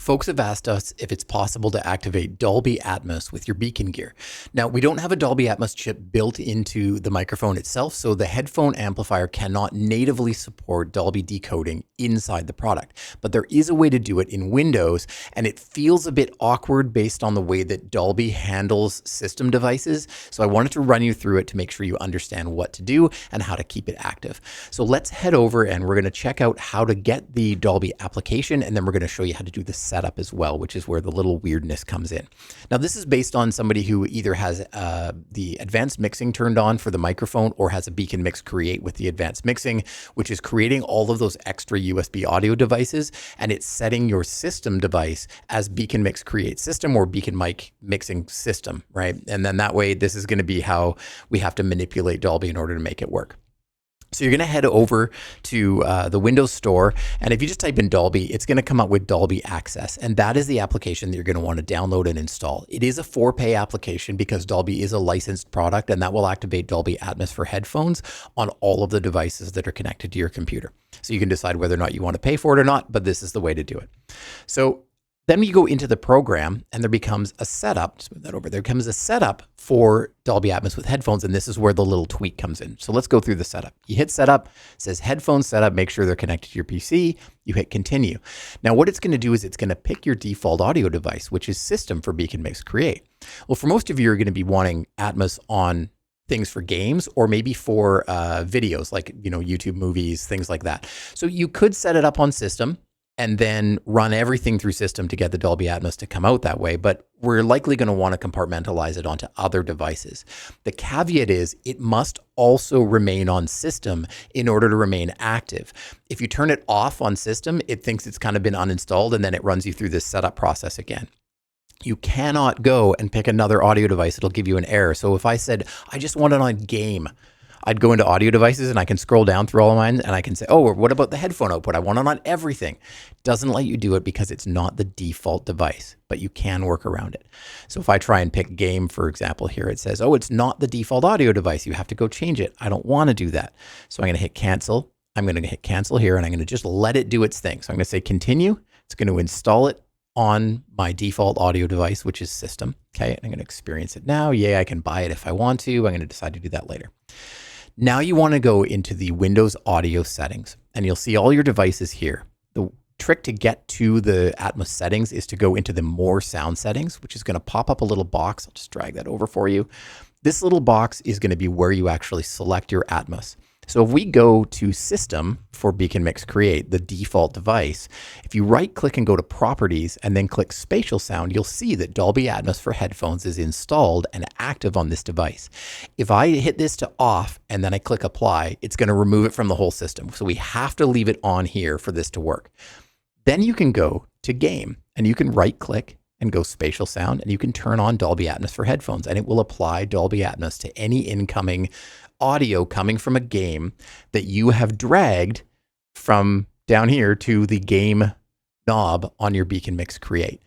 Folks have asked us if it's possible to activate Dolby Atmos with your BEACN gear. Now, we don't have a Dolby Atmos chip built into the microphone itself, so the headphone amplifier cannot natively support Dolby decoding inside the product. But there is a way to do it in Windows, and it feels a bit awkward based on the way that Dolby handles system devices. So I wanted to run you through it to make sure you understand what to do and how to keep it active. So let's head over and we're going to check out how to get the Dolby application, and then we're going to show you how to do the setup as well, which is where the little weirdness comes in. Now, this is based on somebody who either has the advanced mixing turned on for the microphone or has a BEACN Mix Create with the advanced mixing, which is creating all of those extra USB audio devices, and it's setting your system device as BEACN Mix Create system or BEACN Mic Mixing System, right? And then that way, this is going to be how we have to manipulate Dolby in order to make it work. So you're going to head over to the Windows Store, and if you just type in Dolby, it's going to come up with Dolby Access, and that is the application that you're going to want to download and install. It is a for-pay application because Dolby is a licensed product, and that will activate Dolby Atmos for headphones on all of the devices that are connected to your computer. So you can decide whether or not you want to pay for it or not, but this is the way to do it. So then we go into the program and there becomes a setup. Just move that over. There comes a setup for Dolby Atmos with headphones, and this is where the little tweak comes in. So let's go through the setup. You hit setup, it says headphone setup, make sure they're connected to your PC. You hit continue. Now what it's going to do is it's going to pick your default audio device, which is system for BEACN Mix Create. Well, for most of you are going to be wanting Atmos on things for games or maybe for videos like, YouTube movies, things like that. So you could set it up on system and then run everything through system to get the Dolby Atmos to come out that way. But we're likely going to want to compartmentalize it onto other devices. The caveat is it must also remain on system in order to remain active. If you turn it off on system, it thinks it's kind of been uninstalled, and then it runs you through this setup process again. You cannot go and pick another audio device. It'll give you an error. So if I said, I just want it on game, I'd go into audio devices and I can scroll down through all of mine and I can say, oh, what about the headphone output? I want it on everything. Doesn't let you do it because it's not the default device, but you can work around it. So if I try and pick game, for example, here, it says, oh, it's not the default audio device. You have to go change it. I don't want to do that. So I'm going to hit cancel. I'm going to hit cancel here and I'm going to just let it do its thing. So I'm going to say continue. It's going to install it on my default audio device, which is system. Okay. I'm going to experience it now. Yay, I can buy it if I want to. I'm going to decide to do that later. Now you want to go into the Windows audio settings and you'll see all your devices here. The trick to get to the Atmos settings is to go into the more sound settings, which is going to pop up a little box. I'll just drag that over for you. This little box is going to be where you actually select your Atmos. So if we go to System for BEACN Mix Create, the default device, if you right click and go to Properties and then click Spatial Sound, you'll see that Dolby Atmos for headphones is installed and active on this device. If I hit this to off and then I click Apply, it's going to remove it from the whole system. So we have to leave it on here for this to work. Then you can go to Game and you can right click and go Spatial Sound and you can turn on Dolby Atmos for headphones and it will apply Dolby Atmos to any incoming audio coming from a game that you have dragged from down here to the game knob on your BEACN Mix Create.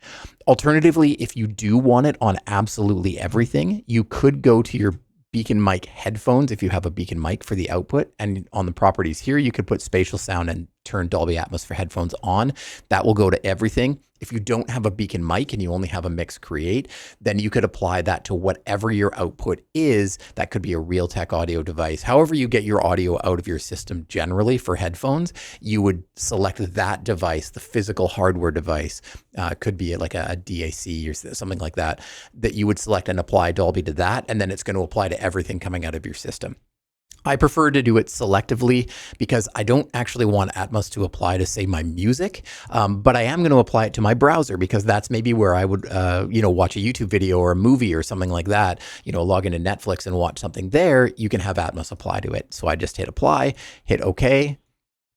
Alternatively, if you do want it on absolutely everything, you could go to your BEACN Mic headphones if you have a BEACN Mic for the output, and on the properties here, you could put Spatial Sound and turn Dolby Atmos for headphones on. That will go to everything. If you don't have a BEACN Mic and you only have a Mix Create, then you could apply that to whatever your output is. That could be a Realtek audio device. However you get your audio out of your system generally for headphones, you would select that device, the physical hardware device, could be like a DAC or something like that, that you would select and apply Dolby to that, and then it's going to apply to everything coming out of your system. I prefer to do it selectively because I don't actually want Atmos to apply to, say, my music, but I am going to apply it to my browser because that's maybe where I would, watch a YouTube video or a movie or something like that, log into Netflix and watch something there. You can have Atmos apply to it. So I just hit apply, hit OK.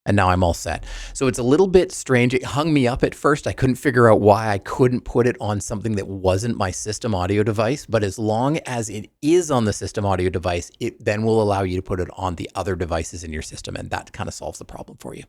And now I'm all set. So it's a little bit strange. It hung me up at first. I couldn't figure out why I couldn't put it on something that wasn't my system audio device. But as long as it is on the system audio device, it then will allow you to put it on the other devices in your system. And that kind of solves the problem for you.